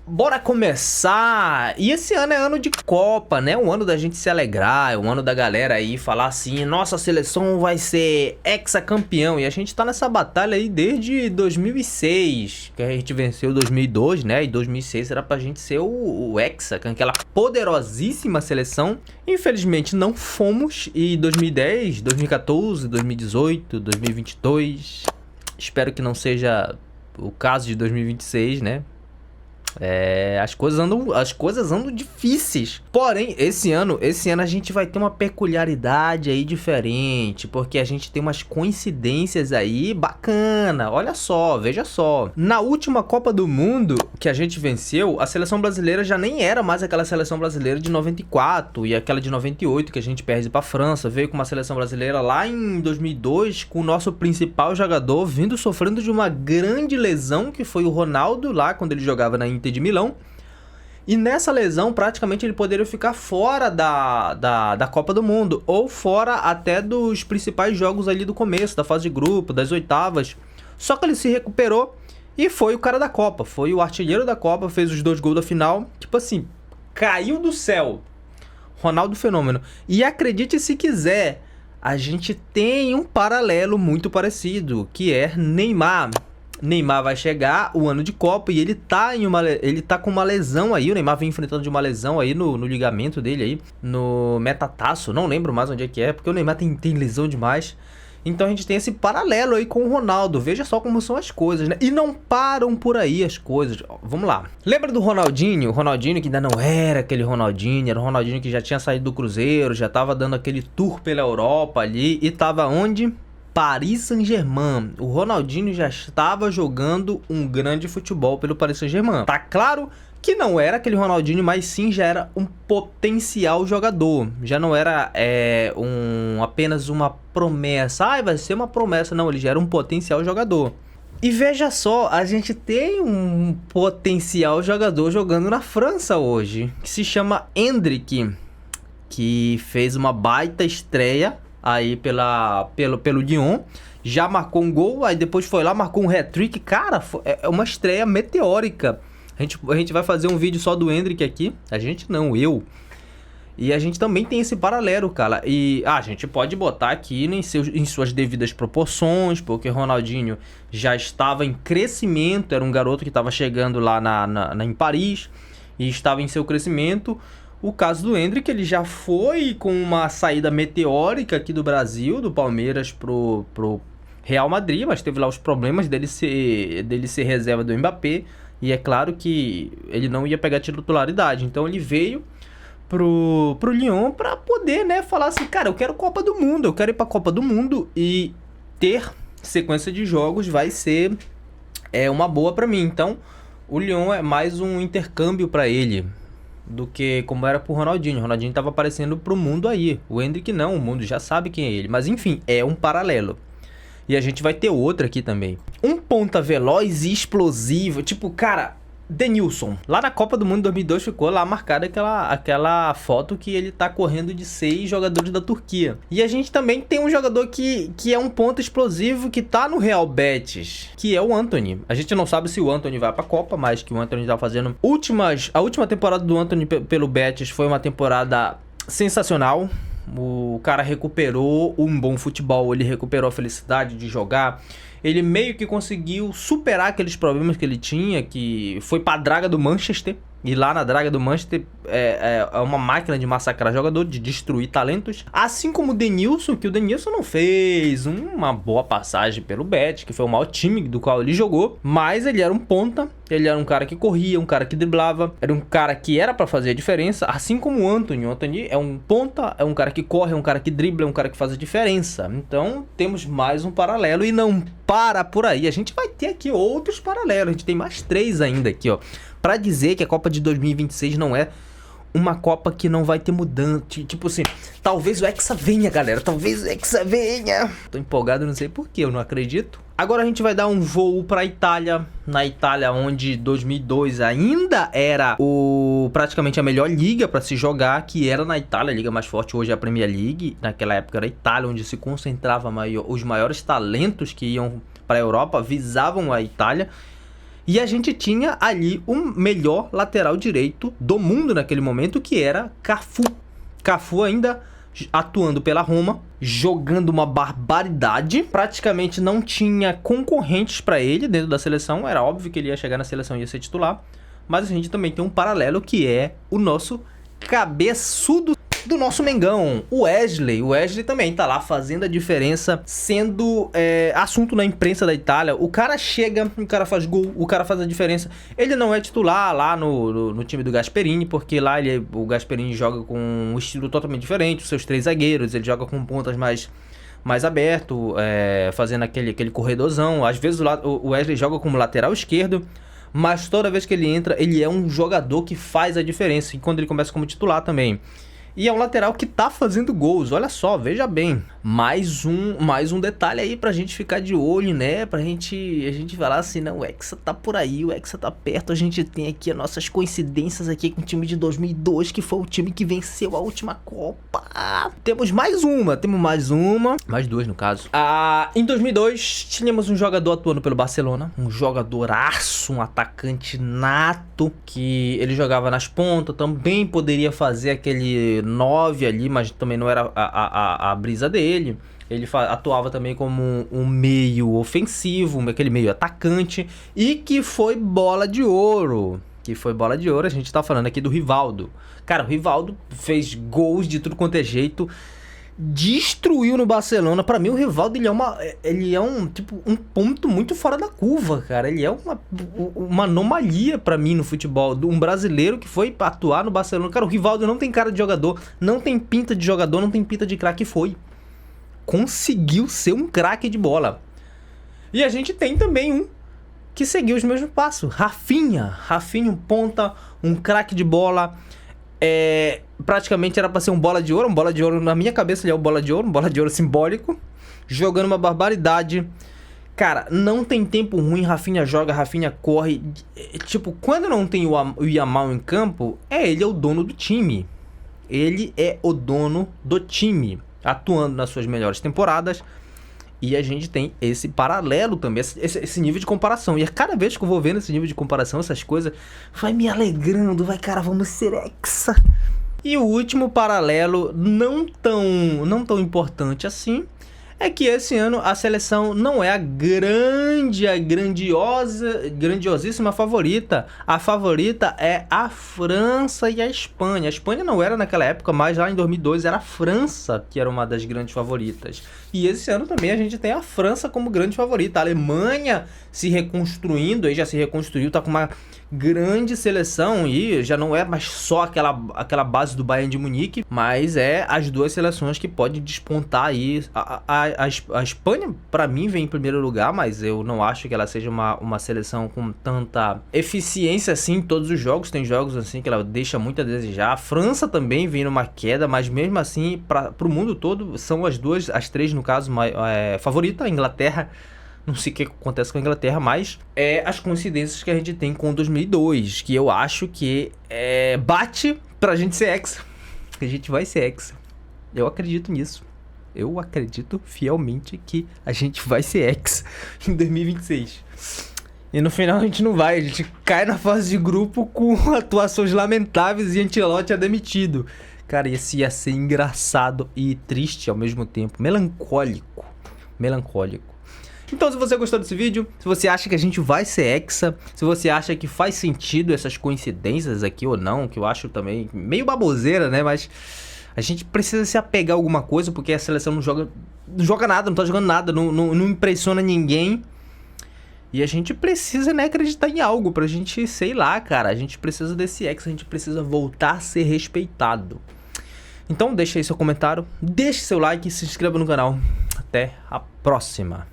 Bora começar! E esse ano é ano de Copa, né? Um ano da gente se alegrar, é um ano da galera aí falar assim, nossa seleção vai ser hexacampeão. E a gente tá nessa batalha aí desde 2006, que a gente venceu 2002, né? E 2006 era pra gente ser o hexa, com aquela poderosíssima seleção. Infelizmente não fomos, e 2010, 2014, 2018, 2022... Espero que não seja o caso de 2026, né? As coisas andam difíceis. Porém, esse ano a gente vai ter uma peculiaridade aí diferente, porque a gente tem umas coincidências aí bacana. Olha só, veja só. Na última Copa do Mundo que a gente venceu, a seleção brasileira já nem era mais aquela seleção brasileira de 94 e aquela de 98 que a gente perde pra França. Veio com uma seleção brasileira lá em 2002 com o nosso principal jogador vindo sofrendo de uma grande lesão, que foi o Ronaldo lá quando ele jogava na Inter de Milão. E nessa lesão praticamente ele poderia ficar fora da Copa do Mundo, ou fora até dos principais jogos ali do começo, da fase de grupo, das oitavas. Só que ele se recuperou e foi o cara da Copa, foi o artilheiro da Copa, fez os 2 gols da final. Tipo assim, caiu do céu. Ronaldo fenômeno. E acredite se quiser, a gente tem um paralelo muito parecido, que é Neymar. Neymar vai chegar o ano de Copa e ele tá com uma lesão aí. O Neymar vem enfrentando de uma lesão aí no ligamento dele aí, no metatarso, não lembro mais onde é que é, porque o Neymar tem lesão demais. Então a gente tem esse paralelo aí com o Ronaldo. Veja só como são as coisas, né? E não param por aí as coisas. Vamos lá. Lembra do Ronaldinho? O Ronaldinho que ainda não era aquele Ronaldinho. Era o Ronaldinho que já tinha saído do Cruzeiro, já tava dando aquele tour pela Europa ali. E tava onde? Paris Saint-Germain. O Ronaldinho já estava jogando um grande futebol pelo Paris Saint-Germain. Tá claro que não era aquele Ronaldinho, mas sim já era um potencial jogador. Já não era apenas uma promessa. Vai ser uma promessa. Não, ele já era um potencial jogador. E veja só, a gente tem um potencial jogador jogando na França hoje, que se chama Endrick, que fez uma baita estreia aí pelo Lyon, já marcou um gol, aí depois foi lá, marcou um hat-trick. Cara, é uma estreia meteórica. A gente vai fazer um vídeo só do Endrick aqui. A gente não, eu. E a gente também tem esse paralelo, cara. E a gente pode botar aqui em suas devidas proporções, porque Ronaldinho já estava em crescimento, era um garoto que estava chegando lá em Paris e estava em seu crescimento. O caso do Endrick, ele já foi com uma saída meteórica aqui do Brasil, do Palmeiras pro Real Madrid, mas teve lá os problemas dele ser reserva do Mbappé, e é claro que ele não ia pegar titularidade, então ele veio pro Lyon pra poder, né, falar assim, cara, eu quero Copa do Mundo, eu quero ir pra Copa do Mundo, e ter sequência de jogos vai ser uma boa pra mim. Então o Lyon é mais um intercâmbio pra ele do que como era pro Ronaldinho. O Ronaldinho tava aparecendo pro mundo aí. O Endrick não, o mundo já sabe quem é ele. Mas enfim, é um paralelo. E a gente vai ter outro aqui também. Um ponta veloz e explosivo. Tipo, cara, Denilson. Lá na Copa do Mundo 2002 ficou lá marcada aquela foto que ele tá correndo de 6 jogadores da Turquia. E a gente também tem um jogador que é um ponta explosivo que tá no Real Betis, que é o Antony. A gente não sabe se o Antony vai pra Copa, mas que o Antony tá fazendo... A última temporada do Antony pelo Betis foi uma temporada sensacional. O cara recuperou um bom futebol, ele recuperou a felicidade de jogar. Ele meio que conseguiu superar aqueles problemas que ele tinha, que foi pra draga do Manchester. E lá na draga do Manchester é uma máquina de massacrar jogador, de destruir talentos. Assim como o Denilson, que o Denilson não fez uma boa passagem pelo Betis, que foi o maior time do qual ele jogou. Mas ele era um ponta, ele era um cara que corria, um cara que driblava. Era um cara que era pra fazer a diferença, assim como o Antony. O Antony é um ponta, é um cara que corre, é um cara que dribla, é um cara que faz a diferença. Então temos mais um paralelo e não para por aí. A gente vai ter aqui outros paralelos, a gente tem mais 3 ainda aqui, ó. Pra dizer que a Copa de 2026 não é uma Copa que não vai ter mudança. Tipo assim, talvez o Hexa venha, galera. Talvez o Hexa venha. Tô empolgado, não sei porquê, eu não acredito. Agora a gente vai dar um voo pra Itália. Na Itália, onde 2002 ainda era praticamente a melhor liga pra se jogar, que era na Itália, a liga mais forte hoje é a Premier League. Naquela época era a Itália, onde se concentrava os maiores talentos que iam pra Europa, visavam a Itália. E a gente tinha ali o melhor lateral direito do mundo naquele momento, que era Cafu. Cafu ainda atuando pela Roma, jogando uma barbaridade. Praticamente não tinha concorrentes para ele dentro da seleção. Era óbvio que ele ia chegar na seleção e ia ser titular. Mas a gente também tem um paralelo, que é o nosso cabeçudo do nosso Mengão, o Wesley. O Wesley também tá lá fazendo a diferença, sendo assunto na imprensa da Itália. O cara chega, o cara faz gol, o cara faz a diferença. Ele não é titular lá no time do Gasperini, porque lá o Gasperini joga com um estilo totalmente diferente, os seus 3 zagueiros, ele joga com pontas mais aberto, fazendo aquele corredorzão. Às vezes o Wesley joga como lateral esquerdo, mas toda vez que ele entra, ele é um jogador que faz a diferença, e quando ele começa como titular também. E é um lateral que tá fazendo gols, olha só, veja bem. Mais um detalhe aí pra gente ficar de olho, né? A gente falar assim, não, o Hexa tá por aí, o Hexa tá perto. A gente tem aqui as nossas coincidências aqui com o time de 2002, que foi o time que venceu a última Copa. Temos mais duas no caso. Em 2002, tínhamos um jogador atuando pelo Barcelona, um jogadoraço, um atacante nato, que ele jogava nas pontas, também poderia fazer aquele 9 ali, mas também não era a brisa dele. Ele atuava também como um meio ofensivo, aquele meio atacante, e que foi bola de ouro. A gente tá falando aqui do Rivaldo. Cara, o Rivaldo fez gols de tudo quanto é jeito, destruiu no Barcelona. Pra mim, o Rivaldo, ele é um ponto muito fora da curva, cara. Ele é uma anomalia pra mim no futebol. Um brasileiro que foi atuar no Barcelona. Cara, o Rivaldo não tem cara de jogador, não tem pinta de jogador, não tem pinta de craque. Conseguiu ser um craque de bola. E a gente tem também um que seguiu os mesmos passos. Rafinha, um ponta, um craque de bola. Praticamente era pra ser um bola de ouro na minha cabeça. Ele é um bola de ouro simbólico, jogando uma barbaridade. Cara, não tem tempo ruim. Rafinha joga, Rafinha corre. Tipo, quando não tem o Yamal em campo, ele é o dono do time. Ele é o dono do time, atuando nas suas melhores temporadas. E a gente tem esse paralelo também, esse nível de comparação. E a cada vez que eu vou vendo esse nível de comparação, essas coisas, vai me alegrando, cara, vamos ser Hexa. E o último paralelo, não tão importante assim, é que esse ano a seleção não é a grandiosíssima favorita. A favorita é a França e a Espanha. A Espanha não era naquela época, mas lá em 2002 era a França que era uma das grandes favoritas. E esse ano também a gente tem a França como grande favorita. A Alemanha se reconstruindo, aí já se reconstruiu, tá com uma grande seleção e já não é mais só aquela base do Bayern de Munique, mas as duas seleções que podem despontar aí. A Espanha, pra mim, vem em primeiro lugar, mas eu não acho que ela seja uma seleção com tanta eficiência assim em todos os jogos. Tem jogos assim que ela deixa muito a desejar. A França também vem numa queda, mas mesmo assim, pro mundo todo, são as três no caso, favorita. A Inglaterra, não sei o que acontece com a Inglaterra, mas as coincidências que a gente tem com 2002, que eu acho que bate pra gente ser Hexa. A gente vai ser Hexa. Eu acredito nisso. Eu acredito fielmente que a gente vai ser Hexa em 2026. E no final a gente não vai. A gente cai na fase de grupo com atuações lamentáveis e Ancelotti é demitido. Cara, esse ia ser engraçado e triste ao mesmo tempo. Melancólico. Então, se você gostou desse vídeo, se você acha que a gente vai ser Hexa, se você acha que faz sentido essas coincidências aqui ou não, que eu acho também meio baboseira, né? Mas a gente precisa se apegar a alguma coisa, porque a seleção não joga nada, não tá jogando nada, não impressiona ninguém. E a gente precisa, né, acreditar em algo pra gente, sei lá, cara. A gente precisa desse Hexa, a gente precisa voltar a ser respeitado. Então, deixa aí seu comentário, deixe seu like e se inscreva no canal. Até a próxima.